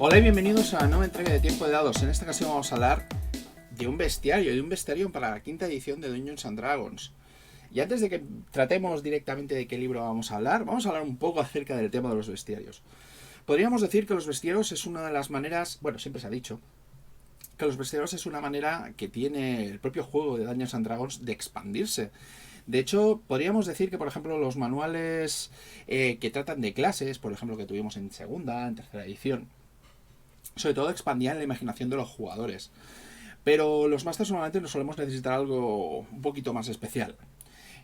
Hola y bienvenidos a la nueva entrega de Tiempo de Dados. En esta ocasión vamos a hablar de un bestiario para la quinta edición de Dungeons and Dragons. Y antes de que tratemos directamente de qué libro vamos a hablar un poco acerca del tema de los bestiarios. Podríamos decir que los bestiarios es una de las maneras, bueno, siempre se ha dicho, que los bestiarios es una manera que tiene el propio juego de Dungeons and Dragons de expandirse. De hecho, podríamos decir que, por ejemplo, los manuales que tratan de clases, por ejemplo, que tuvimos en segunda, en tercera edición, sobre todo expandían la imaginación de los jugadores. Pero los masters normalmente nos solemos necesitar algo un poquito más especial.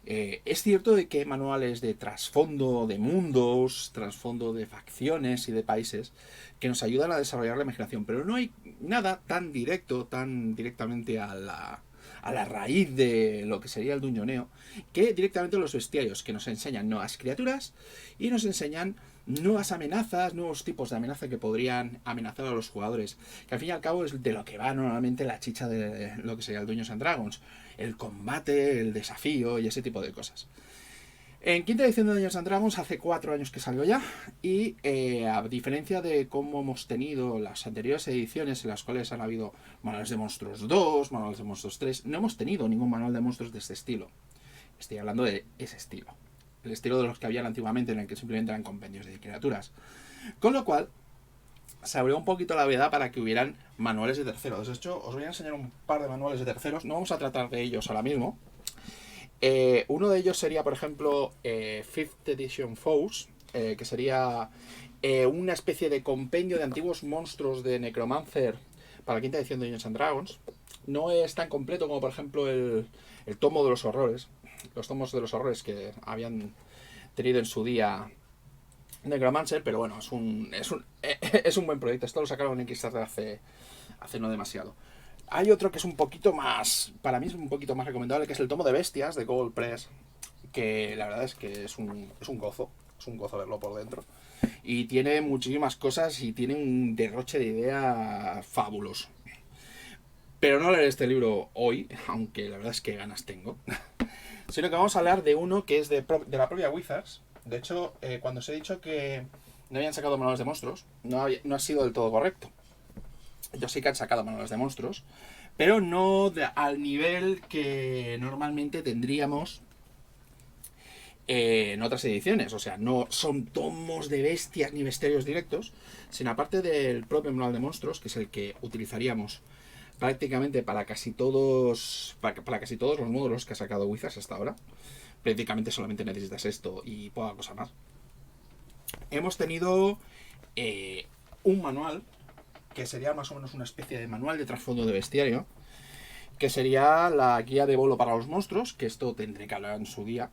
Es cierto de que hay manuales de trasfondo de mundos, trasfondo de facciones y de países que nos ayudan a desarrollar la imaginación, pero no hay nada tan directo, tan directamente a la raíz de lo que sería el dungeoneo, que directamente los bestiarios, que nos enseñan nuevas criaturas y nos enseñan nuevas amenazas, nuevos tipos de amenaza que podrían amenazar a los jugadores, que al fin y al cabo es de lo que va normalmente la chicha de lo que sería el Dungeons and Dragons, el combate, el desafío y ese tipo de cosas. En quinta edición de Dungeons and Dragons hace 4 años que salió ya y a diferencia de cómo hemos tenido las anteriores ediciones en las cuales han habido manuales de monstruos 2, manuales de monstruos 3, no hemos tenido ningún manual de monstruos de este estilo. Estoy hablando de ese estilo. El estilo de los que habían antiguamente, en el que simplemente eran compendios de criaturas. Con lo cual, se abrió un poquito la veda para que hubieran manuales de terceros. De hecho, os voy a enseñar un par de manuales de terceros. No vamos a tratar de ellos ahora mismo. Uno de ellos sería, por ejemplo, Fifth Edition Foes, que sería una especie de compendio de antiguos monstruos de Necromancer para la quinta edición de Dungeons and Dragons. No es tan completo como, por ejemplo, el tomo de los horrores. Los tomos de los horrores que habían tenido en su día Necromancer, pero bueno, es un buen proyecto. Esto lo sacaron en Kickstarter hace no demasiado. Hay otro que es un poquito más, para mí es un poquito más recomendable, que es el tomo de bestias de Gold Press, que la verdad es que es un gozo verlo por dentro. Y tiene muchísimas cosas y tiene un derroche de idea fabuloso. Pero no leeré este libro hoy, aunque la verdad es que ganas tengo. Sino que vamos a hablar de uno que es de la propia Wizards. De hecho, cuando os he dicho que no habían sacado manuales de monstruos, no ha sido del todo correcto. Ellos sí que han sacado manuales de monstruos, pero no al nivel que normalmente tendríamos en otras ediciones. O sea, no son tomos de bestias ni bestiarios directos, sino aparte del propio manual de monstruos, que es el que utilizaríamos prácticamente para casi todos los módulos que ha sacado Wizards hasta ahora. Prácticamente solamente necesitas esto y poca cosa más. Hemos tenido un manual que sería más o menos una especie de manual de trasfondo de bestiario, que sería la guía de bolo para los monstruos, que esto tendré que hablar en su día.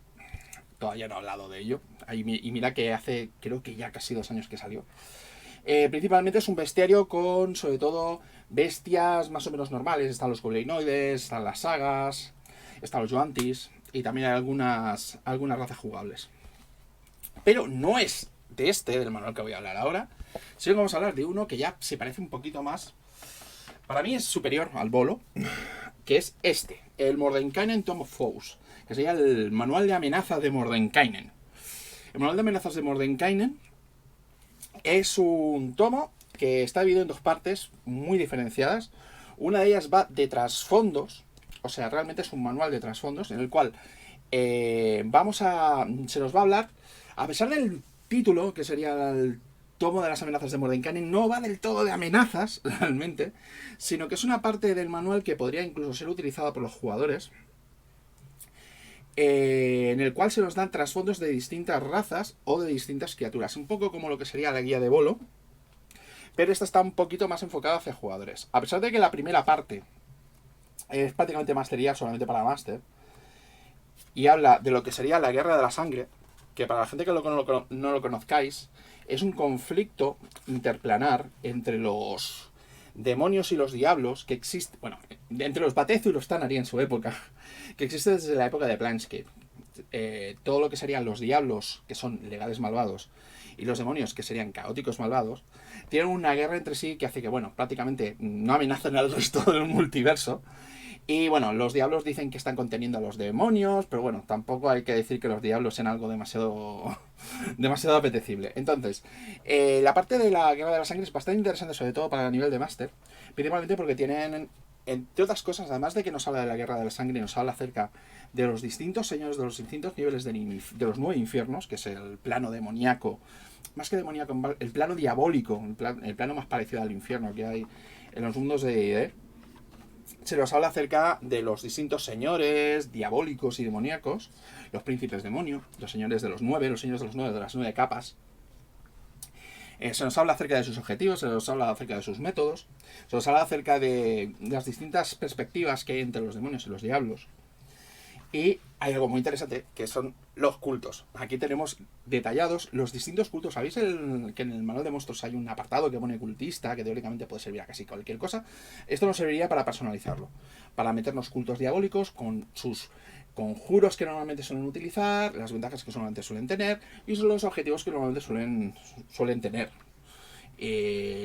Todavía no he hablado de ello. Y mira que hace, creo que ya casi 2 años que salió. Principalmente es un bestiario con, sobre todo, bestias más o menos normales. Están los goblinoides, están las sagas, están los yuantis y también hay algunas razas jugables. Pero no es del manual que voy a hablar ahora, sino que vamos a hablar de uno que ya se parece un poquito más. Para mí es superior al bolo, que es el Mordenkainen Tome of Foes, que sería el manual de amenazas de Mordenkainen. El manual de amenazas de Mordenkainen es un tomo que está dividido en 2 partes muy diferenciadas. Una de ellas va de trasfondos, o sea, realmente es un manual de trasfondos en el cual se nos va a hablar, a pesar del título, que sería el tomo de las amenazas de Mordenkainen, no va del todo de amenazas, realmente, sino que es una parte del manual que podría incluso ser utilizada por los jugadores, en el cual se nos dan trasfondos de distintas razas o de distintas criaturas, un poco como lo que sería la guía de bolo, pero esta está un poquito más enfocada hacia jugadores. A pesar de que la primera parte es prácticamente mastería solamente para máster, y habla de lo que sería la guerra de la sangre, que para la gente que no lo conozcáis, es un conflicto interplanar entre los demonios y los diablos que existe, bueno, entre los Batezu y los Tanari en su época, que existe desde la época de Planescape. todo lo que serían los diablos, que son legales malvados, y los demonios, que serían caóticos malvados, tienen una guerra entre sí que hace que, bueno, prácticamente no amenazan al resto del multiverso. Y bueno, los diablos dicen que están conteniendo a los demonios, pero bueno, tampoco hay que decir que los diablos sean algo demasiado demasiado apetecible. Entonces, la parte de la Guerra de la Sangre es bastante interesante, sobre todo para el nivel de máster, principalmente porque tienen, entre otras cosas, además de que nos habla de la Guerra de la Sangre, nos habla acerca de los distintos señores, de los distintos niveles de los 9 infiernos, que es el plano demoníaco, más que demoníaco, el plano diabólico, el plano más parecido al infierno que hay en los mundos de D&D. Se nos habla acerca de los distintos señores diabólicos y demoníacos, los príncipes demonio, los señores de los 9, los señores de los 9 de las 9 capas. Se nos habla acerca de sus objetivos, se nos habla acerca de sus métodos, se nos habla acerca de las distintas perspectivas que hay entre los demonios y los diablos. Y hay algo muy interesante, que son los cultos. Aquí tenemos detallados los distintos cultos. ¿Sabéis que en el manual de monstruos hay un apartado que pone cultista, que teóricamente puede servir a casi cualquier cosa? Esto nos serviría para personalizarlo, para meternos cultos diabólicos con sus conjuros que normalmente suelen utilizar, las ventajas que normalmente suelen tener y los objetivos que normalmente suelen tener.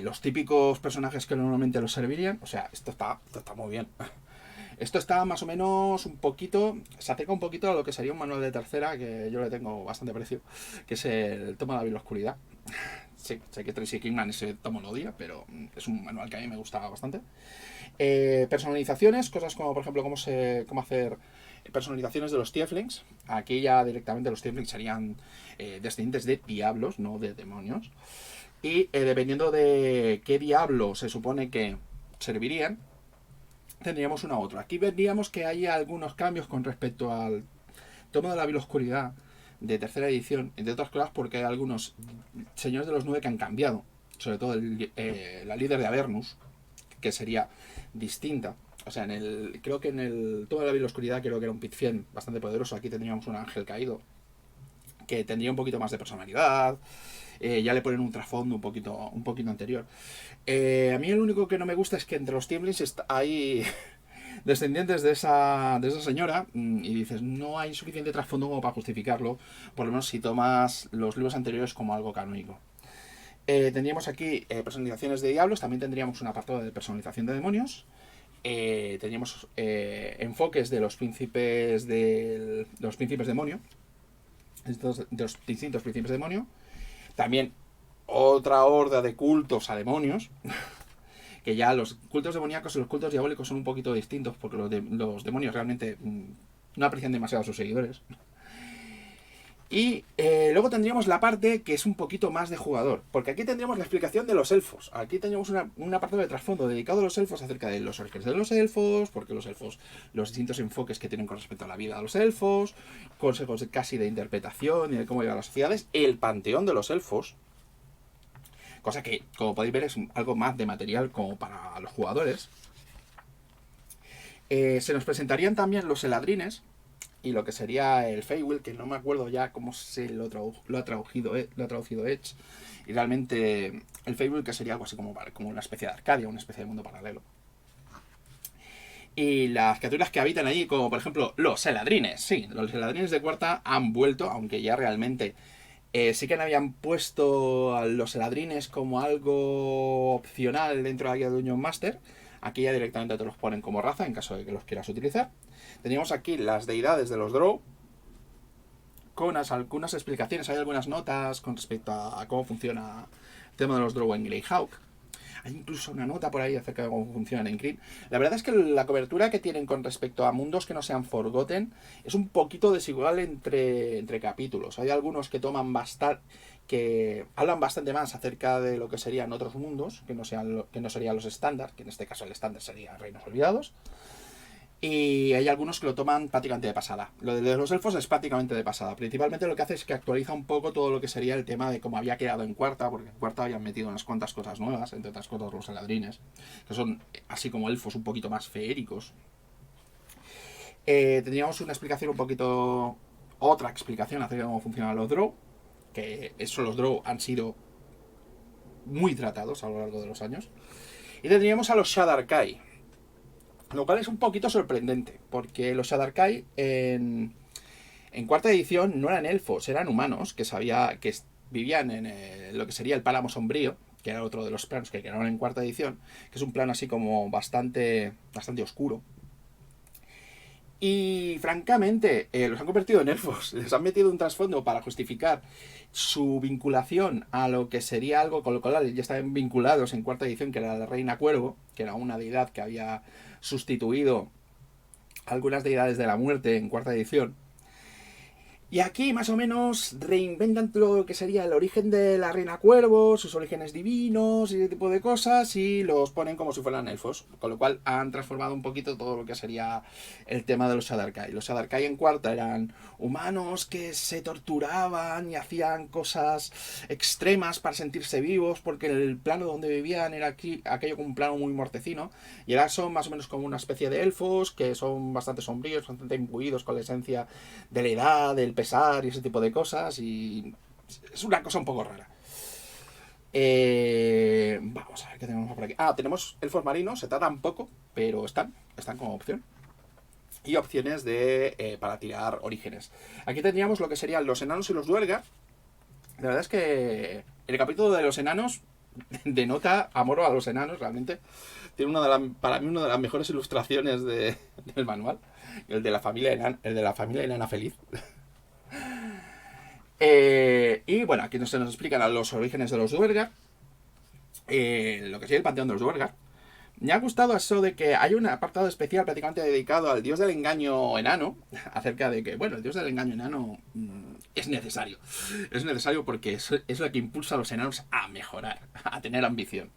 Los típicos personajes que normalmente los servirían. O sea, esto está muy bien. Esto está más o menos un poquito, se acerca un poquito a lo que sería un manual de tercera, que yo le tengo bastante precio, que es el Toma de la Vil Oscuridad. Sí, sé que Tracy Kingman ese tomo lo odia, pero es un manual que a mí me gusta bastante. Personalizaciones, cosas como por ejemplo cómo hacer personalizaciones de los tieflings. Aquí ya directamente los tieflings serían descendientes de diablos, no de demonios. Y dependiendo de qué diablo se supone que servirían, tendríamos una u otra. Aquí veríamos que hay algunos cambios con respecto al Tomo de la Vil Oscuridad de tercera edición, entre otras cosas porque hay algunos señores de los 9 que han cambiado, sobre todo la líder de Avernus, que sería distinta. O sea, creo que en el Tomo de la Vil Oscuridad creo que era un Pitfiend bastante poderoso. Aquí tendríamos un ángel caído que tendría un poquito más de personalidad. Ya le ponen un trasfondo un poquito anterior. A mí el único que no me gusta es que entre los tieflings hay descendientes de esa señora y dices, no hay suficiente trasfondo como para justificarlo, por lo menos si tomas los libros anteriores como algo canónico. Tendríamos aquí personalizaciones de diablos, también tendríamos un apartado de personalización de demonios. Tendríamos enfoques de los príncipes demonio, de los distintos príncipes demonio. También otra horda de cultos a demonios, que ya los cultos demoníacos y los cultos diabólicos son un poquito distintos, porque los demonios realmente no aprecian demasiado a sus seguidores. Y luego tendríamos la parte que es un poquito más de jugador, porque aquí tendríamos la explicación de los elfos. Aquí tendríamos una parte de trasfondo dedicado a los elfos, acerca de los orígenes de los elfos, porque los elfos, los distintos enfoques que tienen con respecto a la vida de los elfos, consejos casi de interpretación y de cómo llevar las sociedades, el panteón de los elfos, cosa que, como podéis ver, es algo más de material como para los jugadores. Se nos presentarían también los eladrines y lo que sería el Feywild, que no me acuerdo ya cómo se lo ha traducido Edge. Y realmente el Feywild, que sería algo así como una especie de Arcadia, una especie de mundo paralelo. Y las criaturas que habitan allí, como por ejemplo los eladrines. Sí, los eladrines de cuarta han vuelto, aunque ya realmente sí que habían puesto a los eladrines como algo opcional dentro de la guía de Dungeon Master. Aquí ya directamente te los ponen como raza en caso de que los quieras utilizar. Teníamos aquí las deidades de los Drow, con algunas explicaciones. Hay algunas notas con respecto a cómo funciona el tema de los Drow en Greyhawk. Hay incluso una nota por ahí acerca de cómo funcionan en Kryn. La verdad es que la cobertura que tienen con respecto a mundos que no sean Forgotten es un poquito desigual entre capítulos. Hay algunos que que hablan bastante más acerca de lo que serían otros mundos, que no serían los estándar, que en este caso el estándar sería Reinos Olvidados. Y hay algunos que lo toman prácticamente de pasada. Lo de los elfos es prácticamente de pasada. Principalmente lo que hace es que actualiza un poco todo lo que sería el tema de cómo había quedado en cuarta, porque en cuarta habían metido unas cuantas cosas nuevas, entre otras cosas los eladrines, que son así como elfos un poquito más feéricos. Tendríamos una explicación otra explicación acerca de cómo funcionan los Drow, que los Drow han sido muy tratados a lo largo de los años. Y tendríamos a los Shadar-kai, lo cual es un poquito sorprendente, porque los Shadar-kai en En cuarta edición no eran elfos, eran humanos que vivían en lo que sería el Páramo Sombrío, que era otro de los planos que quedaron en cuarta edición, que es un plano así como bastante oscuro. Y francamente, los han convertido en elfos. Les han metido un trasfondo para justificar su vinculación a lo que sería algo con lo cual ya estaban vinculados en cuarta edición, que era la Reina Cuervo, que era una deidad que había sustituido algunas deidades de la muerte en cuarta edición. Y aquí más o menos reinventan lo que sería el origen de la Reina Cuervo, sus orígenes divinos y ese tipo de cosas, y los ponen como si fueran elfos, con lo cual han transformado un poquito todo lo que sería el tema de los Sadarkai. Los Sadarkai en cuarta eran humanos que se torturaban y hacían cosas extremas para sentirse vivos, porque el plano donde vivían era aquello como un plano muy mortecino, y ahora son más o menos como una especie de elfos que son bastante sombríos, bastante imbuidos con la esencia de la edad, del pesar y ese tipo de cosas, y es una cosa un poco rara. Vamos a ver qué tenemos por aquí. Tenemos elfos marinos, se tardan poco, pero están como opción. Y opciones para tirar orígenes. Aquí tendríamos lo que serían los enanos y los duergar. La verdad es que el capítulo de los enanos denota amor a los enanos, realmente. Tiene para mí una de las mejores ilustraciones del manual. El de la familia enana feliz. Y bueno, aquí se nos explican los orígenes de los Duergar, lo que sería el panteón de los Duergar. Me ha gustado eso de que hay un apartado especial prácticamente dedicado al dios del engaño enano, acerca de que, bueno, el dios del engaño enano es necesario. Es necesario porque es lo que impulsa a los enanos a mejorar, a tener ambición.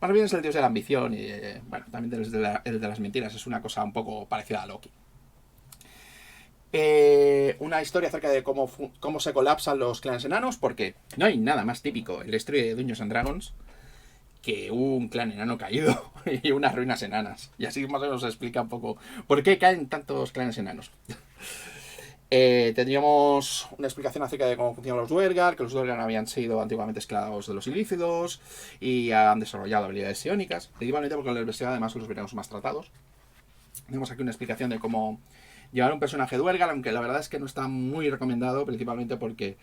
Más bien es el dios de la ambición y, bueno, también el de las mentiras, es una cosa un poco parecida a Loki. Una historia acerca de cómo se colapsan los clanes enanos, porque no hay nada más típico en la historia de Dungeons and Dragons que un clan enano caído y unas ruinas enanas. Y así más o menos se explica un poco por qué caen tantos clanes enanos. Tendríamos una explicación acerca de cómo funcionan los Duergar, que los Duergar habían sido antiguamente esclavos de los ilícidos y han desarrollado habilidades psiónicas, principalmente porque en la universidad además los veremos más tratados. Tenemos aquí una explicación de cómo llevar un personaje Duergar, aunque la verdad es que no está muy recomendado, principalmente porque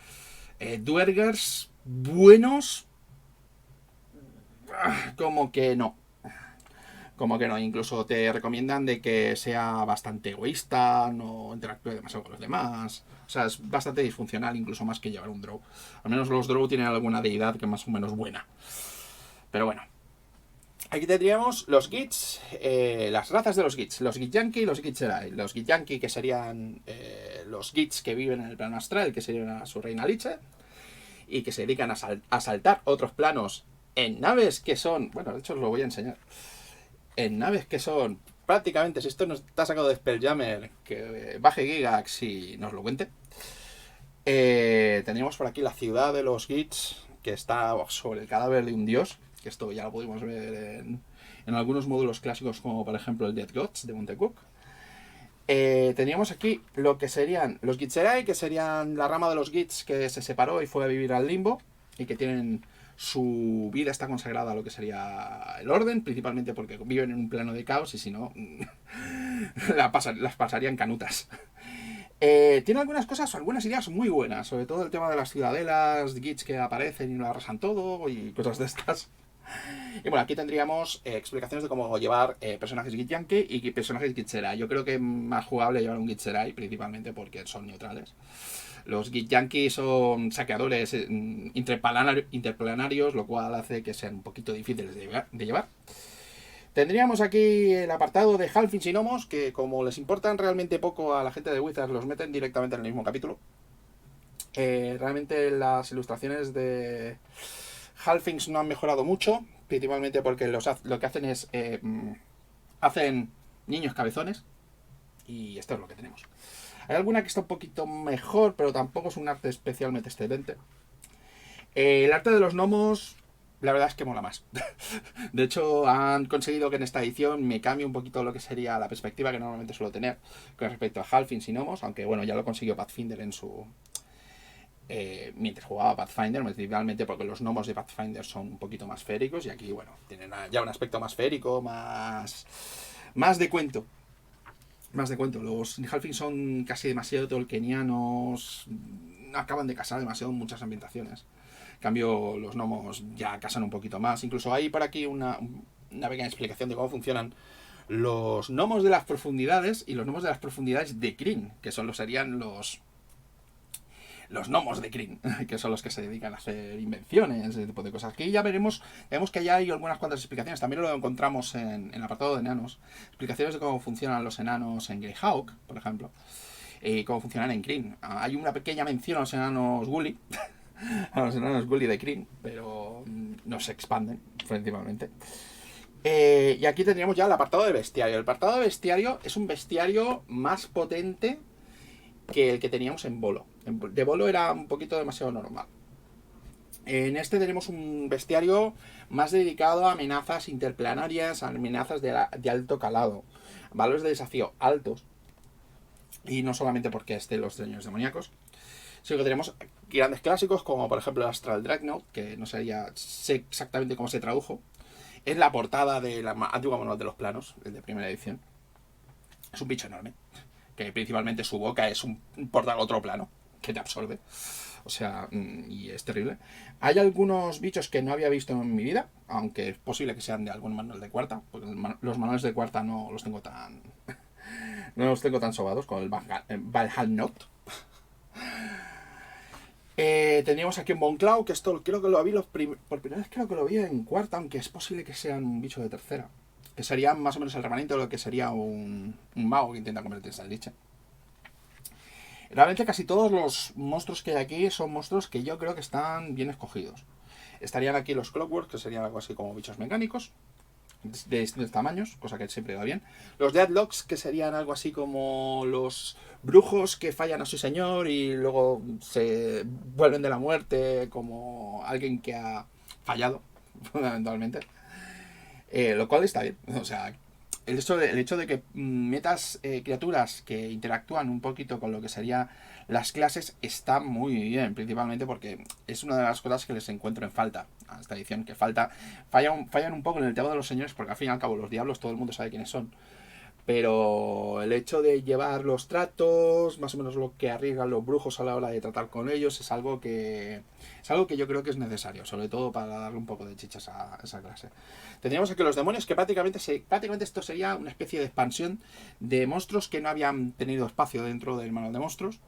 Duergars buenos como que no. Incluso te recomiendan de que sea bastante egoísta, no interactúe demasiado con los demás. O sea, es bastante disfuncional, incluso más que llevar un drow. Al menos los drow tienen alguna deidad que más o menos buena. Pero bueno. Aquí tendríamos los Gits, las razas de los Gits, los Githyanki y los Githzerai. Los Githyanki, que serían los Gits que viven en el plano astral, que serían a su reina Liche, y que se dedican a saltar otros planos en naves que son, bueno, de hecho os lo voy a enseñar, en naves que son prácticamente, si esto no está sacado de Spelljammer, que baje Gigax y nos lo cuente. Tendríamos por aquí la ciudad de los Gits, que está sobre el cadáver de un dios, que esto ya lo pudimos ver en algunos módulos clásicos, como por ejemplo el Dead Gods de Montecook. Teníamos aquí lo que serían los Githzerai, que serían la rama de los Gits que se separó y fue a vivir al limbo, y que tienen su vida está consagrada a lo que sería el orden, principalmente porque viven en un plano de caos y si no las pasarían canutas. Tiene algunas cosas, algunas ideas muy buenas, sobre todo el tema de las ciudadelas, Gits que aparecen y lo arrasan todo y cosas de estas. Y bueno, aquí tendríamos explicaciones de cómo llevar personajes Githyanki y personajes Githzerai. Yo creo que es más jugable llevar un Githzerai, principalmente porque son neutrales. Los Githyanki son saqueadores interplanarios, lo cual hace que sean un poquito difíciles de llevar. Tendríamos aquí el apartado de Halflings y Gnomos, que como les importan realmente poco a la gente de Wizards, los meten directamente en el mismo capítulo. Realmente las ilustraciones de Halflings no han mejorado mucho, principalmente porque lo que hacen es hacen niños cabezones, y esto es lo que tenemos. Hay alguna que está un poquito mejor, pero tampoco es un arte especialmente excelente. El arte de los gnomos, la verdad es que mola más. De hecho, han conseguido que en esta edición me cambie un poquito lo que sería la perspectiva que normalmente suelo tener con respecto a Halflings y gnomos, aunque bueno, ya lo consiguió Pathfinder en su... mientras jugaba Pathfinder, principalmente porque los gnomos de Pathfinder son un poquito más féricos y aquí, bueno, tienen ya un aspecto más férico, más de cuento. Más de cuento, los halflings son casi demasiado tolkienianos, acaban de casar demasiado en muchas ambientaciones. En cambio, los gnomos ya casan un poquito más. Incluso hay por aquí una pequeña explicación de cómo funcionan los gnomos de las profundidades y los gnomos de las profundidades de Kryn, que serían los gnomos de Kryn, que son los que se dedican a hacer invenciones, ese tipo de cosas. Aquí ya vemos que ya hay algunas cuantas explicaciones. También lo encontramos en el apartado de enanos. Explicaciones de cómo funcionan los enanos en Greyhawk, por ejemplo. Y cómo funcionan en Kryn. Hay una pequeña mención a los enanos Gully, a los enanos Gully de Kryn, pero no se expanden, principalmente. Y aquí tendríamos ya el apartado de bestiario. El apartado de bestiario es un bestiario más potente que el que teníamos en Volo. De Volo era un poquito demasiado normal. En este tenemos un bestiario más dedicado a amenazas interplanarias, a amenazas de alto calado, valores de desafío altos, y no solamente porque esté los sueños demoníacos, sino que tenemos grandes clásicos como por ejemplo el Astral Dreadnought, que no sé exactamente cómo se tradujo. Es la portada de la antigua manual de los planos, el de primera edición. Es un bicho enorme, que principalmente su boca es un portal a otro plano, que te absorbe. O sea, y es terrible. Hay algunos bichos que no había visto en mi vida, aunque es posible que sean de algún manual de cuarta, porque los manuales de cuarta no los tengo tan... no los tengo tan sobados con el Valhalla. Teníamos aquí un Bonclaw, que esto creo que lo vi por primera vez, creo que lo vi en cuarta, aunque es posible que sean un bicho de tercera. Que sería más o menos el remanente de lo que sería un mago que intenta convertirse en liche. Realmente casi todos los monstruos que hay aquí son monstruos que yo creo que están bien escogidos. Estarían aquí los Clockwork, que serían algo así como bichos mecánicos, de distintos tamaños, cosa que siempre va bien. Los Deadlocks, que serían algo así como los brujos que fallan a su señor y luego se vuelven de la muerte como alguien que ha fallado, fundamentalmente. Lo cual está bien. O sea, el hecho de que metas criaturas que interactúan un poquito con lo que serían las clases está muy bien, principalmente porque es una de las cosas que les encuentro en falta a esta edición, que fallan un poco en el tema de los señores, porque al fin y al cabo los diablos todo el mundo sabe quiénes son. Pero el hecho de llevar los tratos, más o menos lo que arriesgan los brujos a la hora de tratar con ellos, es algo que yo creo que es necesario, sobre todo para darle un poco de chichas a esa clase. Tendríamos aquí los demonios, que prácticamente esto sería una especie de expansión de monstruos que no habían tenido espacio dentro del manual de monstruos,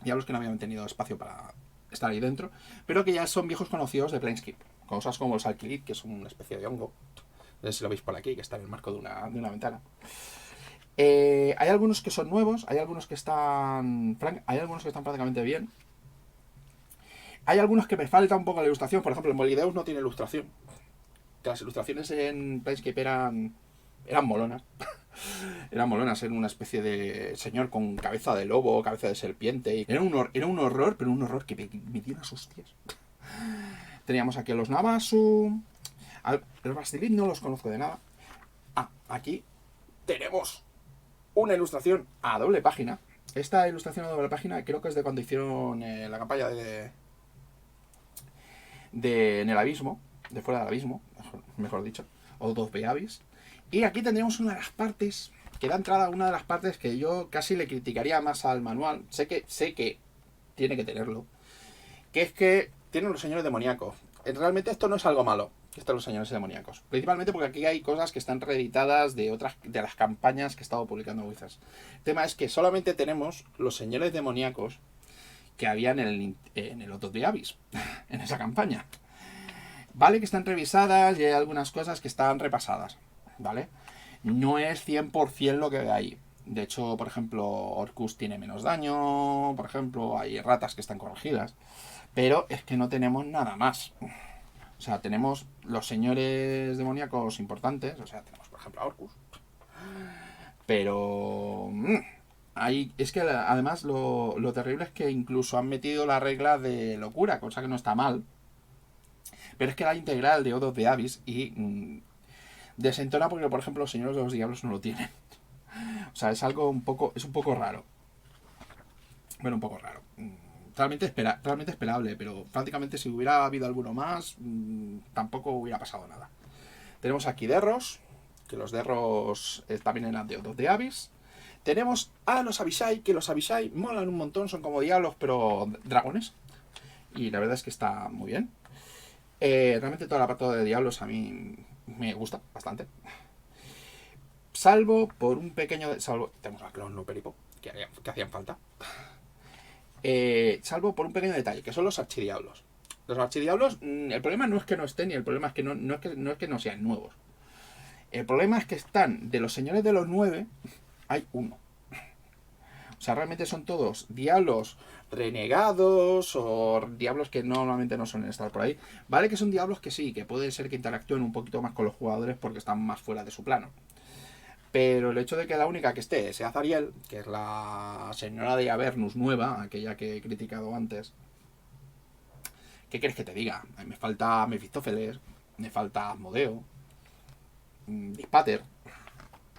diablos que no habían tenido espacio para estar ahí dentro, pero que ya son viejos conocidos de Planescape. Cosas como los Alkilid, que son una especie de hongo. No sé si lo veis por aquí, que está en el marco de una ventana. Hay algunos que son nuevos, hay algunos que están prácticamente bien. Hay algunos que me falta un poco la ilustración. Por ejemplo, el Molideus no tiene ilustración. Las ilustraciones en Planescape eran molonas. Eran molonas, era una especie de señor con cabeza de lobo, cabeza de serpiente. Era un horror, pero un horror que me dio unas hostias. Teníamos aquí a los Navasu. Los Bastilid no los conozco de nada. Aquí tenemos una ilustración a doble página. Esta ilustración a doble página creo que es de cuando hicieron la campaña de En el abismo, de fuera del abismo, mejor dicho, o Dos Beavis. Y aquí tendríamos una de las partes que da entrada a una de las partes que yo casi le criticaría más al manual. Sé que tiene que tenerlo, que es que tienen los señores demoníacos. Realmente esto no es algo malo, que están los señores demoníacos, principalmente porque aquí hay cosas que están reeditadas de las campañas que he estado publicando Wizards. El tema es que solamente tenemos los señores demoníacos que había en el Otto de Abyss, en esa campaña. Vale que están revisadas y hay algunas cosas que están repasadas, ¿vale? No es 100% lo que ve ahí. De hecho, por ejemplo, Orcus tiene menos daño, por ejemplo, hay ratas que están corregidas, pero es que no tenemos nada más. O sea, tenemos los señores demoníacos importantes, o sea, tenemos por ejemplo a Orcus, pero es que además lo terrible es que incluso han metido la regla de locura, cosa que no está mal, pero es que la integral de Odos de Abyss y desentona porque, por ejemplo, los señores de los diablos no lo tienen. O sea, es un poco raro. Bueno, un poco raro. Realmente esperable, pero prácticamente si hubiera habido alguno más, tampoco hubiera pasado nada. Tenemos aquí Derros, que los Derros también eran de Odos de Abyss. tenemos a los Abishai, que los Abishai molan un montón, son como diablos, pero dragones. Y la verdad es que está muy bien. Realmente toda la parte de diablos a mí me gusta bastante. Salvo por un pequeño... tenemos a Clon Looper y Pop, que hacían falta. Salvo por un pequeño detalle, que son los archidiablos. Los archidiablos, el problema no es que no estén, y el problema es que no es que no sean nuevos. El problema es que están, de los señores de los 9, hay uno. O sea, realmente son todos diablos renegados o diablos que normalmente no suelen estar por ahí. Vale que son diablos que sí, que puede ser que interactúen un poquito más con los jugadores porque están más fuera de su plano. Pero el hecho de que la única que esté sea Zariel, que es la señora de Avernus nueva, aquella que he criticado antes, ¿qué quieres que te diga? Me falta Mefistófeles, me falta Asmodeo, Dispater,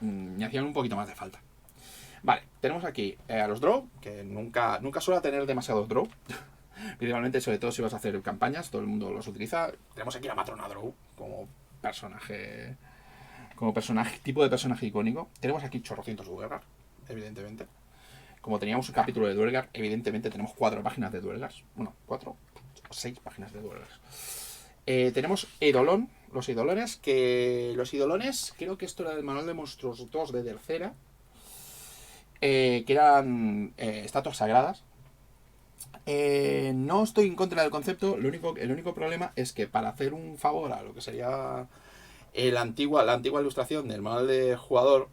me hacían un poquito más de falta. Vale, tenemos aquí a los Drow, que nunca suele tener demasiados Drow. Principalmente, sobre todo si vas a hacer campañas, todo el mundo los utiliza. Tenemos aquí a Matrona Drow como personaje, tipo de personaje icónico. Tenemos aquí chorrocientos Duergar, evidentemente. Como teníamos un capítulo de Duergar, evidentemente tenemos 4 páginas de Duergar. Bueno, 4 o 6 páginas de Duergar. Tenemos Eidolon, los Eidolones, creo que esto era del manual de monstruos 2 de tercera. Que eran estatuas sagradas. No estoy en contra del concepto. El único problema es que para hacer un favor a lo que sería la antigua ilustración del manual de jugador,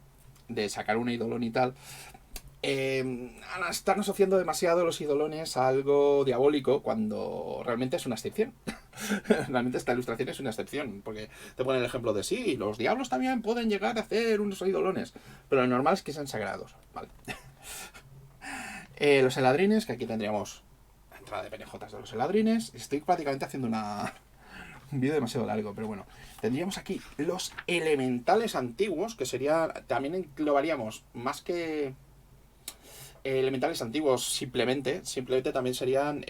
de sacar un eidolon y tal, están asociando demasiado los eidolones a algo diabólico cuando realmente es una excepción. Realmente esta ilustración es una excepción, porque te ponen el ejemplo de sí, los diablos también pueden llegar a hacer unos eidolones, pero lo normal es que sean sagrados, ¿vale? Los eladrines, que aquí tendríamos la entrada de penejotas de los eladrines. Estoy prácticamente haciendo un vídeo demasiado largo, pero bueno. Tendríamos aquí los elementales antiguos, que sería, también englobaríamos más que elementales antiguos simplemente también serían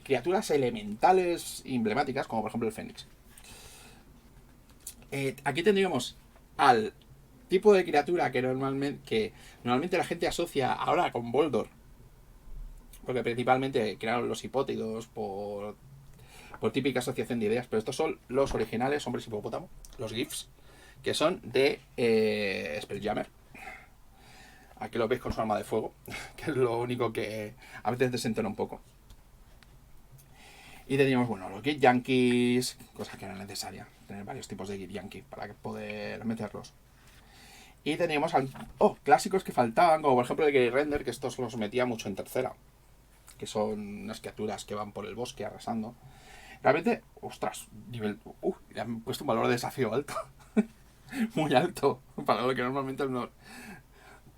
criaturas elementales emblemáticas, como por ejemplo el Fénix. Aquí tendríamos al tipo de criatura que normalmente la gente asocia ahora con Boldor, porque principalmente crearon los hipótidos por típica asociación de ideas, pero estos son los originales hombres hipopótamo, los GIFs, que son de Spelljammer. Aquí lo veis con su arma de fuego, que es lo único que a veces desentona un poco. Y teníamos, bueno, los Git Yankees, cosa que era necesaria, tener varios tipos de Git Yankee para poder meterlos. Y teníamos clásicos que faltaban, como por ejemplo el Grey Render, que estos los metía mucho en tercera, que son unas criaturas que van por el bosque arrasando. Realmente, ostras, le han puesto un valor de desafío alto. Muy alto, para lo que normalmente no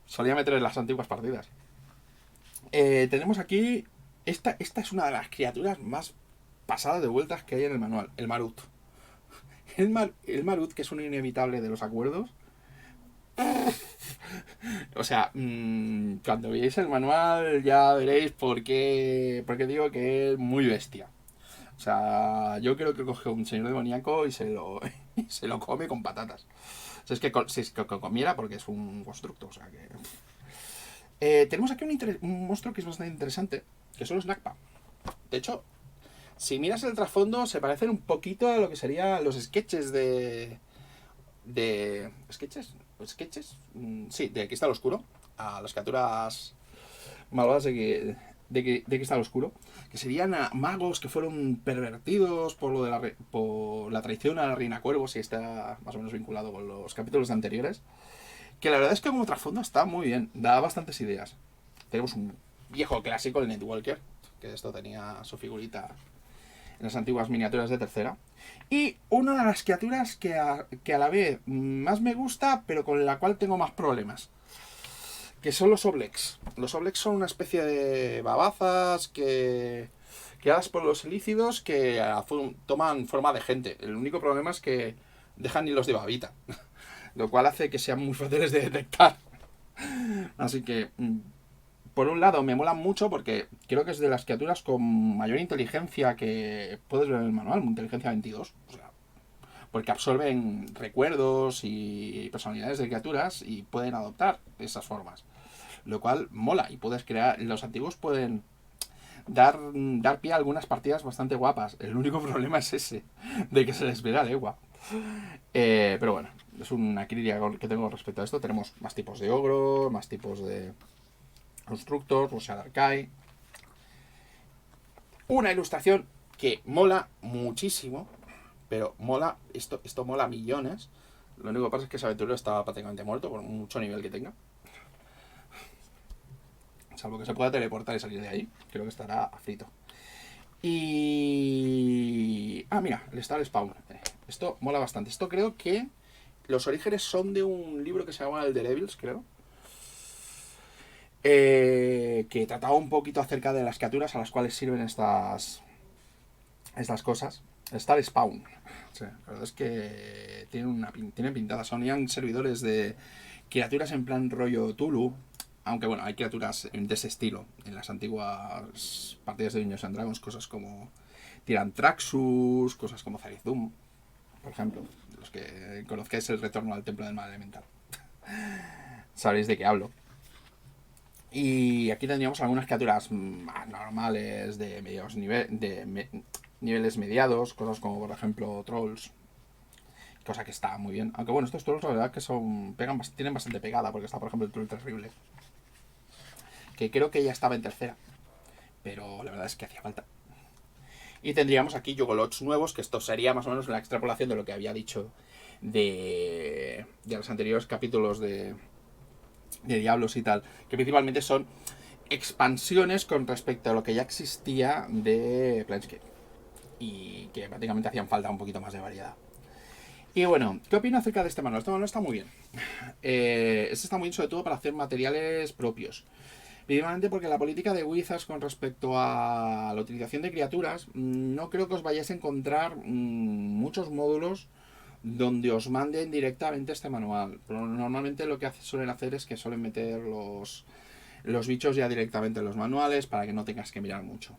solía meter en las antiguas partidas. Tenemos aquí, esta es una de las criaturas más pasadas de vueltas que hay en el manual, el Marut. El Marut, que es un inevitable de los acuerdos. O sea, cuando veáis el manual ya veréis por qué digo que es muy bestia. O sea, yo creo que coge un señor demoníaco y se lo come con patatas. O sea, si es que comiera, porque es un constructo. O sea que tenemos aquí un monstruo que es bastante interesante, que son los Nakpa. De hecho, si miras el trasfondo, se parecen un poquito a lo que serían los sketches de ¿sketches? Sí, de Cristal Oscuro, a las criaturas malvadas de Cristal Oscuro, que serían magos que fueron pervertidos por la traición a la Reina Cuervo, si está más o menos vinculado con los capítulos anteriores, que la verdad es que como trasfondo está muy bien, da bastantes ideas. Tenemos un viejo clásico, el Netwalker, que esto tenía su figurita en las antiguas miniaturas de tercera. Y una de las criaturas que a la vez más me gusta, pero con la cual tengo más problemas, que son los Oblex. Los Oblex son una especie de babazas creadas por los ilícidos que toman forma de gente. El único problema es que dejan hilos de babita, lo cual hace que sean muy fáciles de detectar. Así que, por un lado, me molan mucho porque creo que es de las criaturas con mayor inteligencia que puedes ver en el manual, inteligencia 22. O sea, porque absorben recuerdos y personalidades de criaturas y pueden adoptar esas formas. Lo cual mola y puedes crear... Los antiguos pueden dar pie a algunas partidas bastante guapas. El único problema es ese, de que se les ve la legua. Pero bueno, es una crítica que tengo respecto a esto. Tenemos más tipos de ogro, más tipos de constructor, o sea, Darkai. Una ilustración que mola muchísimo, pero mola, esto mola millones. Lo único que pasa es que ese aventurero está prácticamente muerto, por mucho nivel que tenga. Salvo que se pueda teleportar y salir de ahí, creo que estará frito. Y... Ah, mira, el Star Spawn. Esto mola bastante. Esto creo que los orígenes son de un libro que se llama El de Devils, creo. Que trataba un poquito acerca de las criaturas a las cuales sirven estas cosas. Star Spawn. Sí, la verdad es que tienen pintadas. Sonían servidores de criaturas en plan rollo Tulu. Aunque bueno, hay criaturas de ese estilo en las antiguas partidas de Dungeons and Dragons. Cosas como Tirantraxus, cosas como Zarizum, por ejemplo. Los que conozcáis el retorno al templo del mal elemental. Sabréis de qué hablo. Y aquí tendríamos algunas criaturas más normales de medios niveles mediados, cosas como por ejemplo trolls, cosa que está muy bien. Aunque bueno, estos trolls la verdad que tienen bastante pegada, porque está por ejemplo el troll terrible, que creo que ya estaba en tercera, pero la verdad es que hacía falta. Y tendríamos aquí Yogolots nuevos, que esto sería más o menos la extrapolación de lo que había dicho de los anteriores capítulos de Diablos y tal, que principalmente son expansiones con respecto a lo que ya existía de Planescape y que prácticamente hacían falta un poquito más de variedad. Y bueno, ¿qué opino acerca de este manual? Este manual está muy bien. Este está muy bien sobre todo para hacer materiales propios. Principalmente porque la política de Wizards con respecto a la utilización de criaturas, no creo que os vayáis a encontrar muchos módulos donde os manden directamente este manual. Pero normalmente lo que suelen hacer es que suelen meter los bichos ya directamente en los manuales para que no tengas que mirar mucho.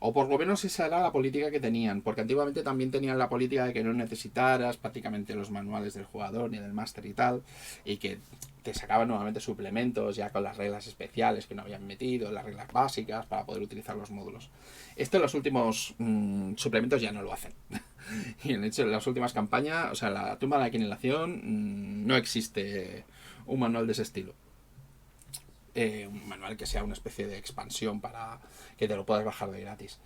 O por lo menos esa era la política que tenían, porque antiguamente también tenían la política de que no necesitaras prácticamente los manuales del jugador ni del máster y tal, y que te sacaban nuevamente suplementos ya con las reglas especiales que no habían metido, las reglas básicas para poder utilizar los módulos. Esto en los últimos suplementos ya no lo hacen. Y en hecho en las últimas campañas, o sea, la tumba de la aniquilación, no existe un manual de ese estilo. Un manual que sea una especie de expansión para que te lo puedas bajar de gratis.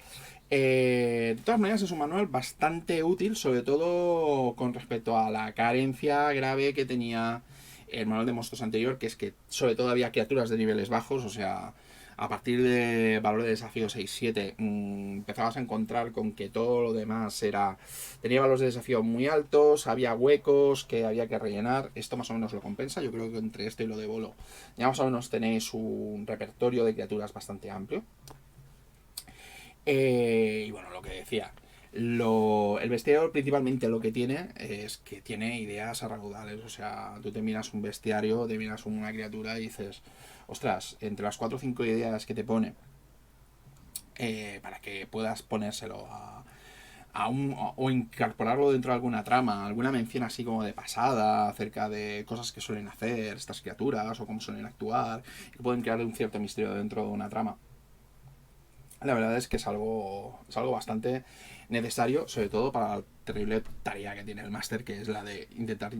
De todas maneras es un manual bastante útil, sobre todo con respecto a la carencia grave que tenía el manual de monstruos anterior, que es que sobre todo había criaturas de niveles bajos, o sea, a partir de valores de desafío 6-7 empezabas a encontrar con que todo lo demás tenía valores de desafío muy altos, había huecos que había que rellenar. Esto más o menos lo compensa. Yo creo que entre esto y lo de Bolo ya más o menos tenéis un repertorio de criaturas bastante amplio. Y bueno, lo que decía, el bestiario principalmente lo que tiene es que tiene ideas raudales. O sea, tú te miras un bestiario, te miras una criatura y dices, ostras, entre las 4 o 5 ideas que te pone para que puedas ponérselo o incorporarlo dentro de alguna trama, alguna mención así como de pasada acerca de cosas que suelen hacer estas criaturas o cómo suelen actuar, que pueden crear un cierto misterio dentro de una trama. La verdad es que es algo bastante necesario, sobre todo para la terrible tarea que tiene el máster, que es la de intentar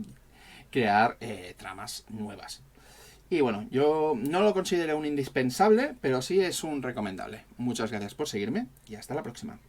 crear tramas nuevas. Y bueno, yo no lo considero un indispensable, pero sí es un recomendable. Muchas gracias por seguirme y hasta la próxima.